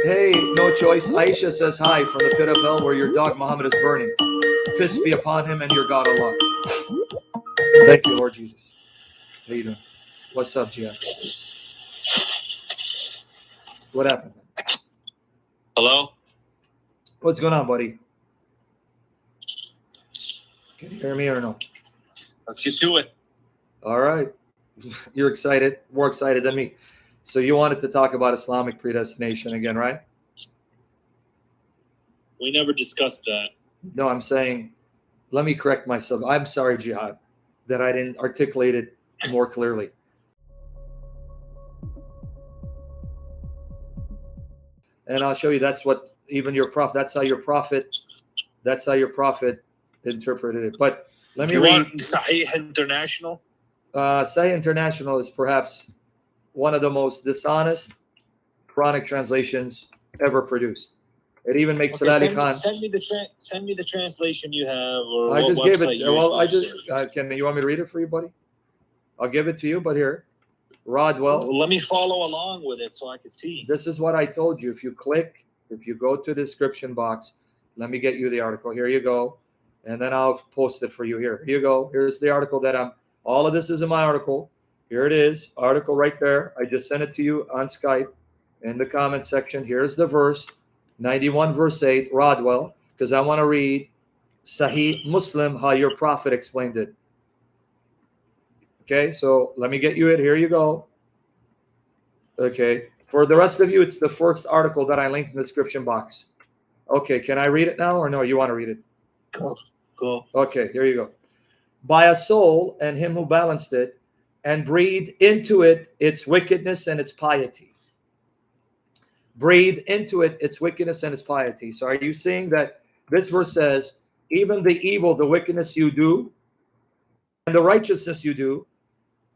Hey, no choice. Aisha says hi from the pit of hell where your dog Muhammad is burning. Peace be upon him and your God Allah. Thank you, Lord Jesus. How you doing? What's up, Jihad? What happened? Hello? What's going on, buddy? Can you hear me or no? Let's get to it. All right. You're excited, more excited than me. So you wanted to talk about Islamic predestination again, right? We never discussed that. No, I'm saying, let me correct myself. I'm sorry, Jihad, that I didn't articulate it more clearly. And I'll show you that's what even your prophet, that's how your prophet interpreted it. But let me read. Sahih International? Sahih International is perhaps one of the most dishonest Quranic translations ever produced. It even makes Salali Khan. Send me the translation you have, or I what just gave it. website Well, I just can. You want me to read it for you, buddy? I'll give it to you. But here, Rodwell. Well, let me follow along with it so I can see. This is what I told you. If you go to the description box, let me get you the article. Here you go, and then I'll post it for you. Here you go. Here's the article that I'm. All of this is in my article. Here it is, article right there. I just sent it to you on Skype in the comment section. Here's the verse, 91 verse 8, Rodwell, because I want to read Sahih Muslim, how your prophet explained it. Okay, so let me get you it. Here you go. Okay, for the rest of you, it's the first article that I linked in the description box. Okay, can I read it now or no? You want to read it? Go. Okay, here you go. By a soul and him who balanced it, and breathed into it its wickedness and its piety. Breathe into it its wickedness and its piety. So are you seeing that this verse says, even the evil, the wickedness you do, and the righteousness you do,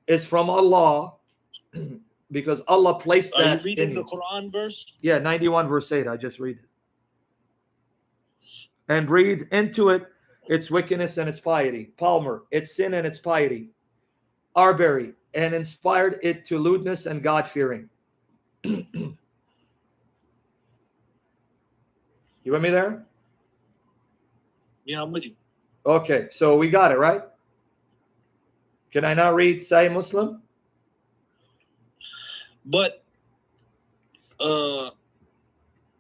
is from Allah, because Allah placed that in you. Are you reading the Quran verse? Yeah, 91 verse 8. I just read it. And breathe into it its wickedness and its piety. Palmer, its sin and its piety. Arbitre, and inspired it to lewdness and God-fearing. You with me there? Yeah, I'm with you. Okay, so we got it, right? Can I now read Sahih Muslim? But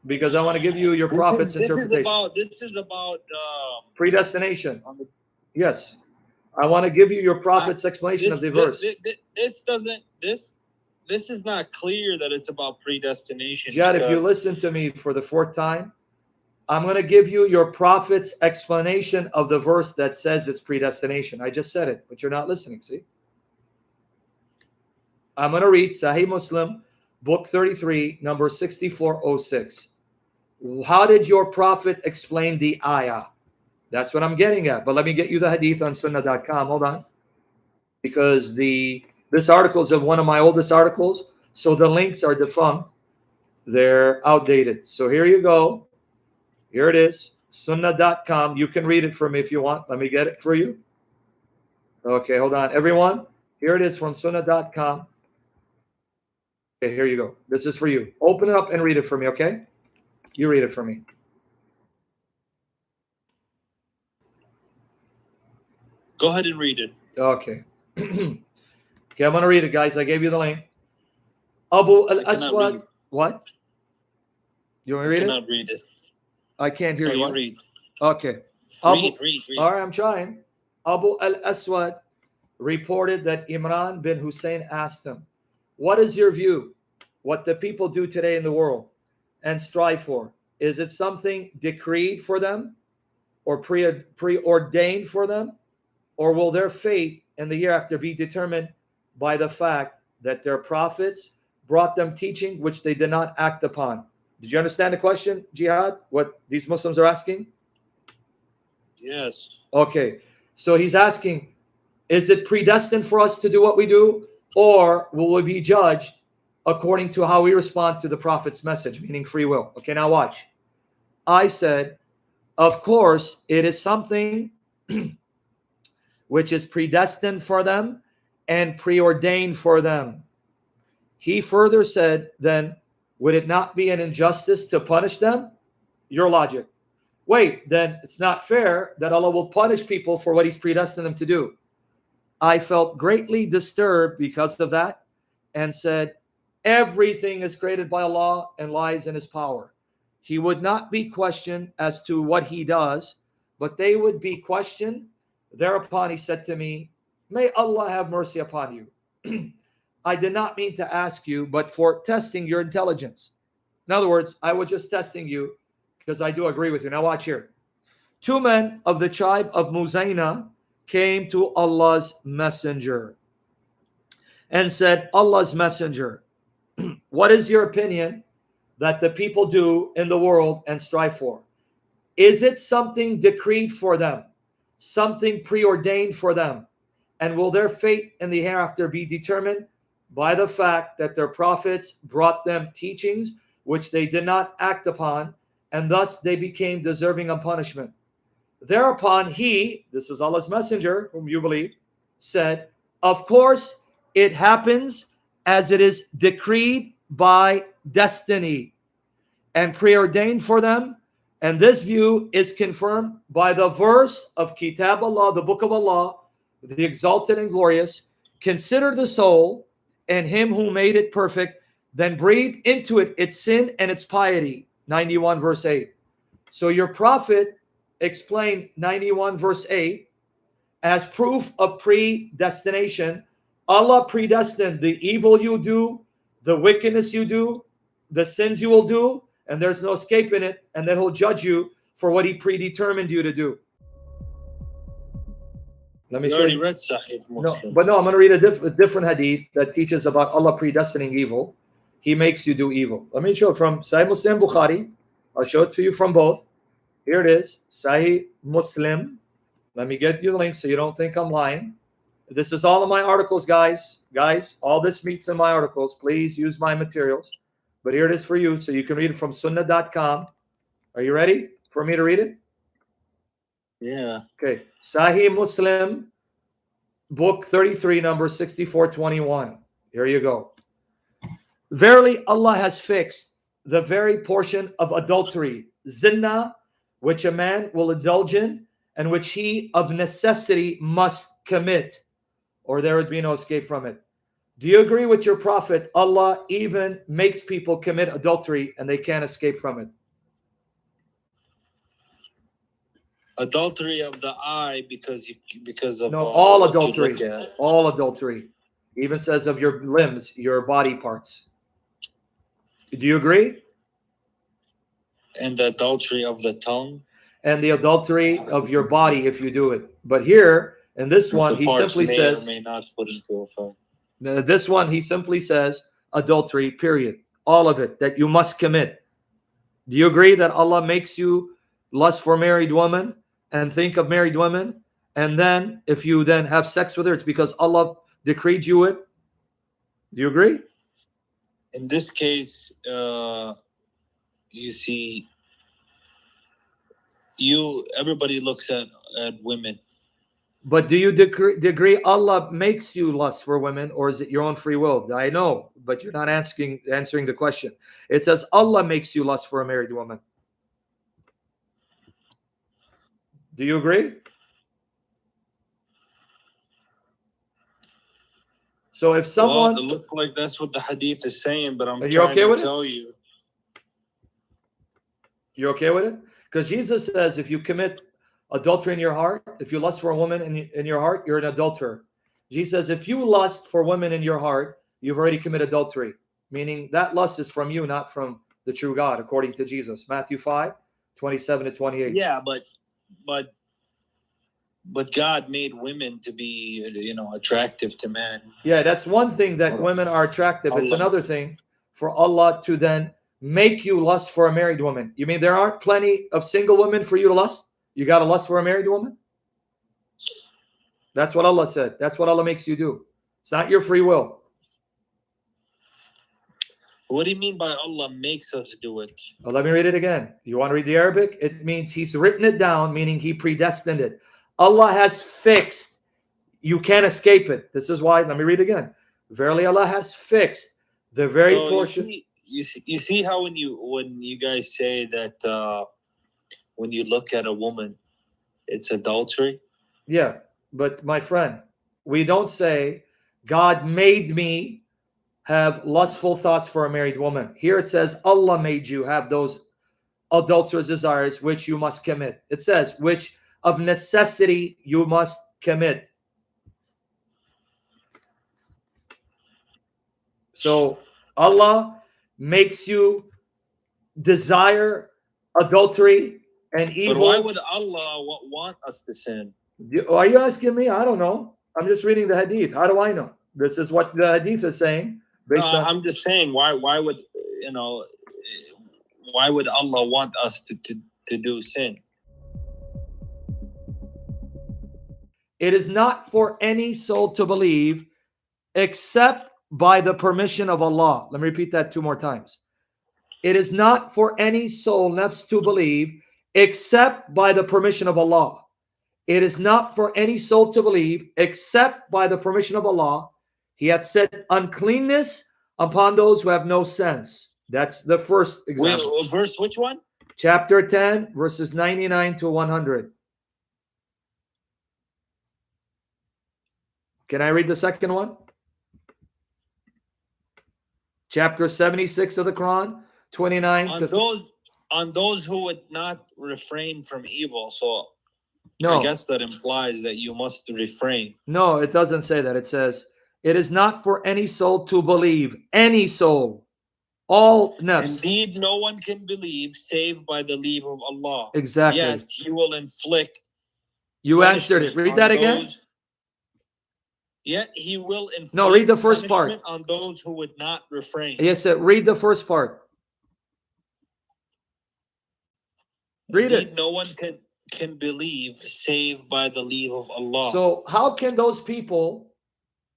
because I want to give you your prophet's interpretation. This is about predestination. Yes. I want to give you your prophet's explanation of the verse. This is not clear that it's about predestination. Jad, if you listen to me for the fourth time, I'm going to give you your prophet's explanation of the verse that says it's predestination. I just said it, but you're not listening, see? I'm going to read Sahih Muslim, book 33, number 6406. How did your prophet explain the ayah? That's what I'm getting at. But let me get you the hadith on sunnah.com. Hold on. Because this article is one of my oldest articles, so the links are defunct. They're outdated. So here you go. Here it is, sunnah.com. You can read it for me if you want. Let me get it for you. Okay, hold on. Everyone, here it is from sunnah.com. Okay, here you go. This is for you. Open it up and read it for me, okay? You read it for me. Go ahead and read it. Okay. Okay, I'm going to read it, guys. I gave you the link. Abu al-Aswad. What? You want me to read it? I cannot read it. I can't hear you. Read. Okay. Read. All right, I'm trying. Abu al-Aswad reported that Imran bin Hussein asked him, what is your view? What the people do today in the world and strive for? Is it something decreed for them or preordained for them? Or will their fate in the hereafter be determined by the fact that their prophets brought them teaching which they did not act upon? Did you understand the question, Jihad? What these Muslims are asking? Yes. Okay. So he's asking, is it predestined for us to do what we do? Or will we be judged according to how we respond to the prophet's message, meaning free will? Okay, now watch. I said, of course, it is something which is predestined for them and preordained for them. He further said, then, would it not be an injustice to punish them? Your logic. Wait, then it's not fair that Allah will punish people for what He's predestined them to do. I felt greatly disturbed because of that and said, everything is created by Allah and lies in His power. He would not be questioned as to what He does, but they would be questioned. Thereupon he said to me, may Allah have mercy upon you. I did not mean to ask you, but for testing your intelligence. In other words, I was just testing you because I do agree with you. Now watch here. 2 men of the tribe of Muzayna came to Allah's messenger and said, Allah's messenger, what is your opinion that the people do in the world and strive for? Is it something decreed for them, something preordained for them? And will their fate in the hereafter be determined by the fact that their prophets brought them teachings which they did not act upon, and thus they became deserving of punishment? Thereupon he, this is Allah's messenger, whom you believe, said, of course it happens as it is decreed by destiny and preordained for them. And this view is confirmed by the verse of Kitab Allah, the book of Allah, the exalted and glorious. Consider the soul and Him who made it perfect, then breathe into it its sin and its piety. 91 verse 8. So your prophet explained 91 verse 8 as proof of predestination. Allah predestined the evil you do, the wickedness you do, the sins you will do, and there's no escaping it, and then He'll judge you for what He predetermined you to do. Let me show you. Read Sahih Muslim. No, I'm going to read a different hadith that teaches about Allah predestining evil. He makes you do evil. Let me show it from Sahih Muslim, Bukhari. I'll show it to you from both. Here it is, Sahih Muslim. Let me get you the link so you don't think I'm lying. This is all of my articles, guys. Guys, all this meets in my articles. Please use my materials. But here it is for you, so you can read it from sunnah.com. Are you ready for me to read it? Yeah. Okay. Sahih Muslim, book 33, number 6421. Here you go. Verily, Allah has fixed the very portion of adultery, zina, which a man will indulge in, and which he of necessity must commit, or there would be no escape from it. Do you agree with your prophet? Allah even makes people commit adultery and they can't escape from it. Adultery of the eye because of all adultery. All adultery. Even says of your limbs, your body parts. Do you agree? And the adultery of the tongue. And the adultery of your body if you do it. But here, in this one, he simply says, may not put into effect. This one, he simply says, adultery, period. All of it, that you must commit. Do you agree that Allah makes you lust for married women and think of married women? And then, if you then have sex with her, it's because Allah decreed you it? Do you agree? In this case, you see, everybody looks at women. But do you agree Allah makes you lust for women, or is it your own free will? I know, but you're not answering the question. It says Allah makes you lust for a married woman. Do you agree? So if someone... Well, it looks like that's what the hadith is saying, but I'm trying to tell you. You're okay with it? Because Jesus says if you commit adultery in your heart, if you lust for a woman in your heart, you're an adulterer. Jesus says if you lust for women in your heart, you've already committed adultery. Meaning that lust is from you, not from the true God, according to Jesus. Matthew 5, 27 to 28. Yeah, but God made women to be, attractive to men. Yeah, that's one thing that women are attractive. It's another thing for Allah to then make you lust for a married woman. You mean there aren't plenty of single women for you to lust? You got to lust for a married woman? That's what Allah said. That's what Allah makes you do. It's not your free will. What do you mean by Allah makes us do it? Well, let me read it again. You want to read the Arabic? It means He's written it down, meaning He predestined it. Allah has fixed. You can't escape it. This is why. Let me read again. Verily, Allah has fixed the very portion. you see how when you guys say that when you look at a woman, it's adultery. Yeah, but my friend, we don't say God made me have lustful thoughts for a married woman. Here it says Allah made you have those adulterous desires which you must commit. It says which of necessity you must commit. So Allah makes you desire adultery and evil. But why would Allah want us to sin? Are you asking me? I don't know. I'm just reading the hadith. How do I know? This is what the hadith is saying. I'm just saying, why would why would Allah want us to do sin? It is not for any soul to believe except by the permission of Allah. Let me repeat that 2 more times. It is not for any soul nafs to believe except by the permission of Allah. It is not for any soul to believe except by the permission of Allah. He hath set uncleanness upon those who have no sense. That's the first example. Wait, verse which one? Chapter 10, verses 99 to 100. Can I read the second one? Chapter 76 of the Quran, 29 on those who would not refrain from evil. So no. I guess that implies that you must refrain. No, it doesn't say that. It says, it is not for any soul to believe. Any soul. All nafs. Indeed, no one can believe save by the leave of Allah. Exactly. Yet He will inflict. You answered it. Read that again. Yet He will inflict. No, read the first part. On those who would not refrain. Yes, read the first part. Read Indeed, it. No one can believe save by the leave of Allah. So how can those people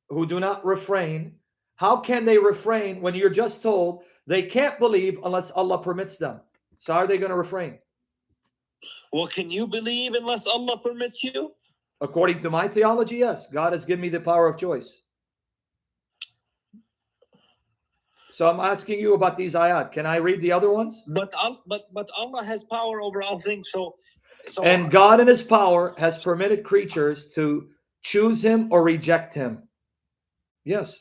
who do not refrain, how can they refrain when you're just told they can't believe unless Allah permits them? So how are they going to refrain? Well, can you believe unless Allah permits you? According to my theology, yes. God has given me the power of choice. So I'm asking you about these ayat. Can I read the other ones? But Allah has power over all things. So and God in His power has permitted creatures to choose Him or reject Him. Yes.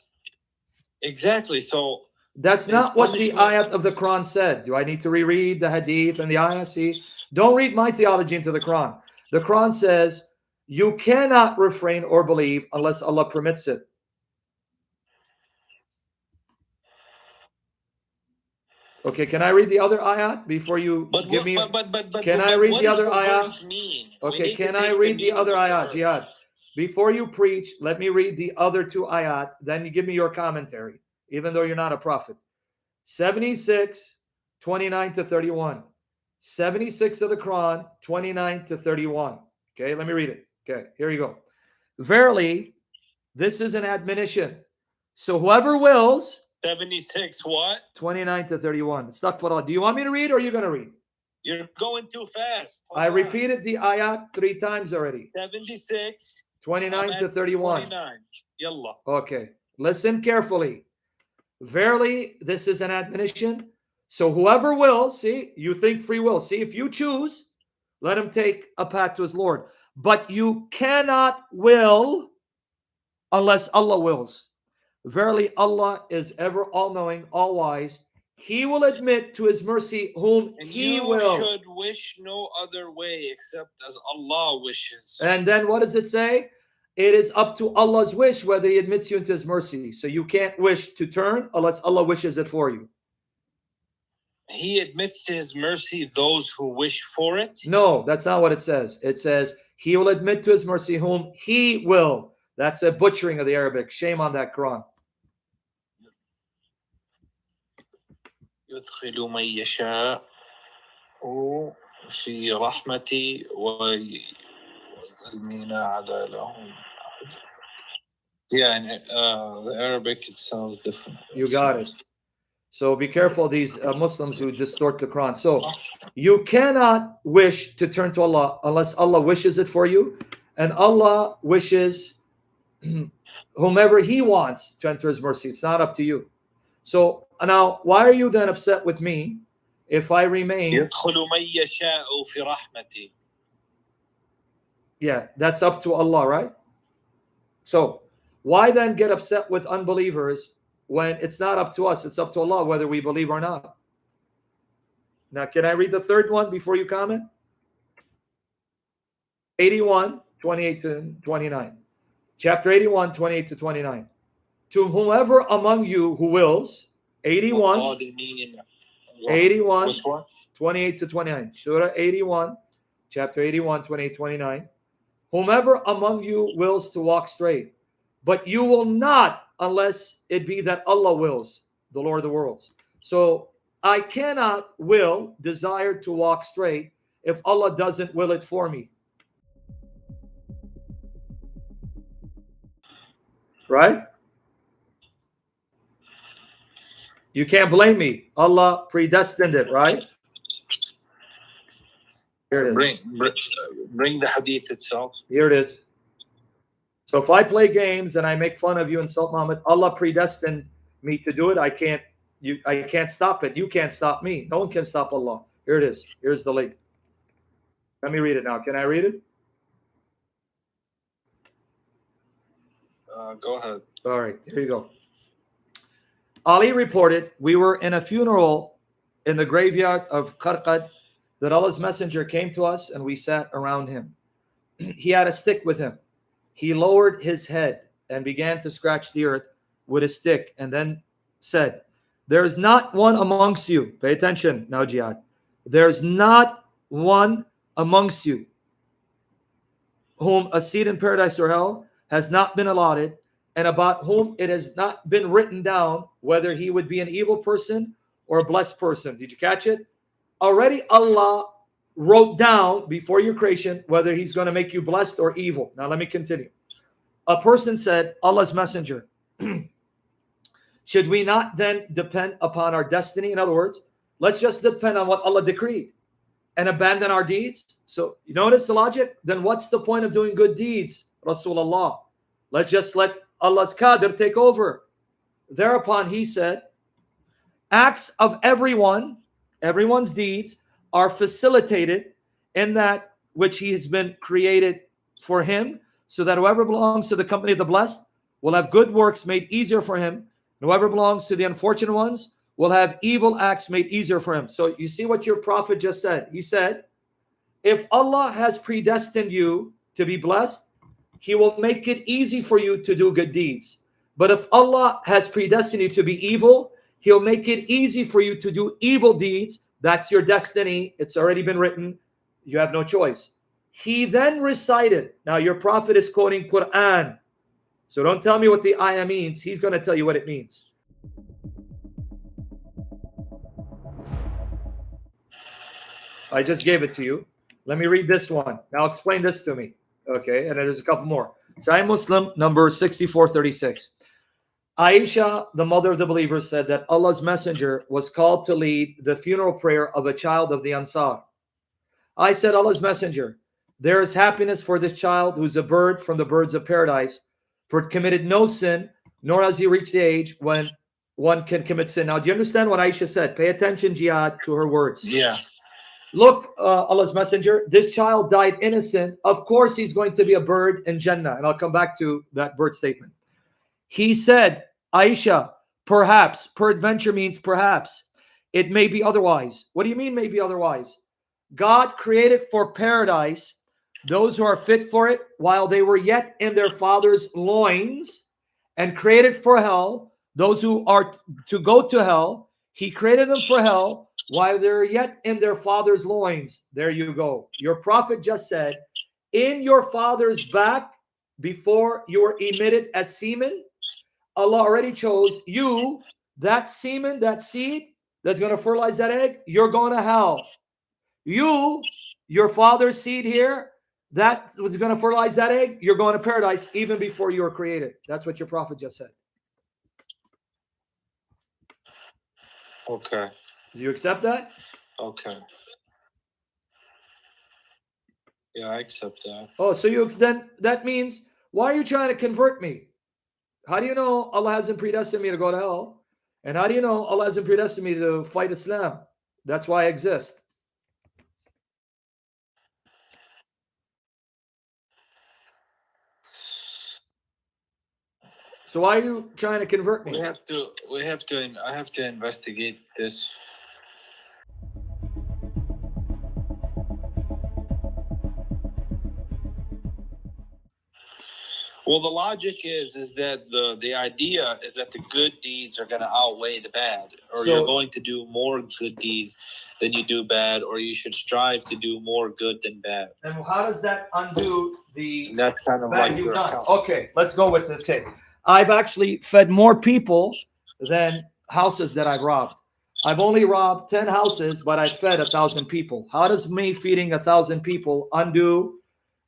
Exactly. So that's not what the ayat of the Quran said. Do I need to reread the hadith and the ayat? See, don't read my theology into the Quran. The Quran says you cannot refrain or believe unless Allah permits it. Okay, can I read the other ayat before you give me? Can I read the other ayat? Okay, can I read the other ayat, Jihad? Before you preach, let me read the other 2 ayat. Then you give me your commentary, even though you're not a prophet. 76, 29 to 31. 76 of the Quran, 29 to 31. Okay, let me read it. Okay, here you go. Verily, this is an admonition. So whoever wills. 76 what? 29 to 31. Astaghfirullah. Do you want me to read or are you going to read? You're going too fast. I repeated the ayat 3 times already. 76. 29 to 31. 29. Yallah. Okay. Listen carefully. Verily, this is an admonition. So whoever will, see, you think free will. See, if you choose, let him take a path to his Lord. But you cannot will unless Allah wills. Verily, Allah is ever all-knowing, all-wise. He will admit to His mercy whom He will. You should wish no other way except as Allah wishes. And then what does it say? It is up to Allah's wish whether He admits you into His mercy. So you can't wish to turn unless Allah wishes it for you. He admits to His mercy those who wish for it? No, that's not what it says. It says He will admit to His mercy whom He will. That's a butchering of the Arabic. Shame on that Quran. يدخل من يشاء في رحمتي ويذلني عذابهم. Yeah, in the Arabic it sounds different. You got it. So be careful these Muslims who distort the Quran. So you cannot wish to turn to Allah unless Allah wishes it for you, and Allah wishes whomever He wants to enter His mercy. It's not up to you. So now, why are you then upset with me if I remain? يدخل من يشاء في رحمتي. Yeah, that's up to Allah, right? So why then get upset with unbelievers when it's not up to us? It's up to Allah whether we believe or not. Now, can I read the third one before you comment? 81, 28 to 29. Chapter 81, 28 to 29. To whomever among you who wills, 81, 81, Which one? 28 to 29. Surah 81, chapter 81, 28, 29. Whomever among you wills to walk straight, but you will not unless it be that Allah wills, the Lord of the worlds. So I cannot desire to walk straight if Allah doesn't will it for me. Right? You can't blame me. Allah predestined it, right? Here it is. Bring the hadith itself. Here it is. So if I play games and I make fun of you, insult Muhammad, Allah predestined me to do it. I can't stop it. You can't stop me. No one can stop Allah. Here it is. Here's the link. Let me read it now. Can I read it? Go ahead. All right. Here you go. Ali reported, we were in a funeral in the graveyard of Qarqad, that Allah's messenger came to us and we sat around him. He had a stick with him. He lowered his head and began to scratch the earth with a stick and then said, there is not one amongst you. Pay attention now, Jihad. There's not one amongst you whom a seat in paradise or hell has not been allotted, and about whom it has not been written down whether he would be an evil person or a blessed person. Did you catch it? Already Allah wrote down before your creation whether he's going to make you blessed or evil. Now let me continue. A person said, Allah's messenger, should we not then depend upon our destiny? In other words, let's just depend on what Allah decreed and abandon our deeds. So you notice the logic? Then what's the point of doing good deeds, Rasulullah? Let's just let Allah's qadr take over. Thereupon he said, acts of everyone's deeds are facilitated in that which he has been created for him, so that whoever belongs to the company of the blessed will have good works made easier for him, and whoever belongs to the unfortunate ones will have evil acts made easier for him. So you see what your prophet just said. He said, if Allah has predestined you to be blessed, he will make it easy for you to do good deeds. But if Allah has predestined you to be evil, he'll make it easy for you to do evil deeds. That's your destiny. It's already been written. You have no choice. He then recited. Now your prophet is quoting Quran. So don't tell me what the ayah means. He's going to tell you what it means. I just gave it to you. Let me read this one. Now explain this to me. Okay, and there's a couple more. Sahih Muslim, number 6436. Aisha, the mother of the believers, said that Allah's messenger was called to lead the funeral prayer of a child of the Ansar. I said, Allah's messenger, there is happiness for this child who's a bird from the birds of paradise, for it committed no sin, nor has he reached the age when one can commit sin. Now, do you understand what Aisha said? Pay attention, Jihad, to her words. Yeah. Look, Allah's messenger, this child died innocent. Of course, he's going to be a bird in Jannah. And I'll come back to that bird statement. He said, Aisha, perhaps, peradventure means perhaps. It may be otherwise. What do you mean may be otherwise? God created for paradise those who are fit for it while they were yet in their father's loins, and created for hell those who are to go to hell. He created them for hell while they're yet in their father's loins. There you go. Your prophet just said, in your father's back, before you were emitted as semen, Allah already chose you, that semen, that seed that's going to fertilize that egg, you're going to hell. You, your father's seed here, that was going to fertilize that egg, you're going to paradise even before you were created. That's what your prophet just said. Okay. Do you accept that? Okay. Yeah, I accept that. Oh, so then that means, why are you trying to convert me? How do you know Allah hasn't predestined me to go to hell? And how do you know Allah hasn't predestined me to fight Islam? That's why I exist. So why are you trying to convert me? I have to investigate this. Well, the logic is that the idea is that the good deeds are going to outweigh the bad, or So- you're going to do more good deeds than you do bad, or you should strive to do more good than bad. And how does that undo the And that's kind of bad like you've your done? account. Okay, let's go with this. Okay, I've actually fed more people than houses that I've robbed. I've only robbed 10 houses, but I fed 1,000 people. How does me feeding 1,000 people undo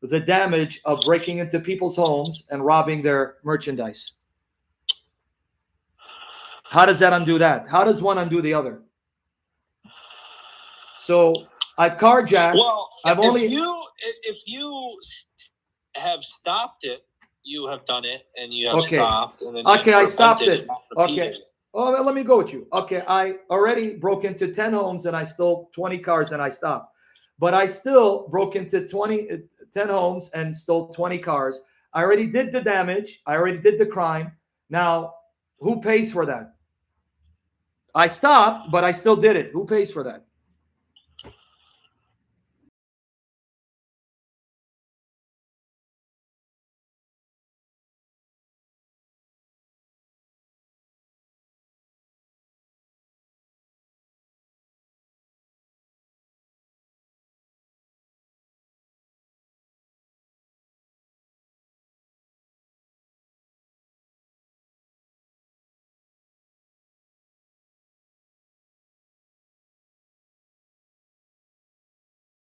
the damage of breaking into people's homes and robbing their merchandise? How does that undo that? How does one undo the other? So I've carjacked. Well, I've if only- you have stopped it, you have done it, and you have Okay. stopped. And then Okay, you I stopped repented, it. not repeated Okay. it. Oh, well, let me go with you. Okay, I already broke into 10 homes and I stole 20 cars and I stopped. But I still broke into 10 homes and stole 20 cars. I already did the damage. I already did the crime. Now, who pays for that? I stopped, but I still did it. Who pays for that?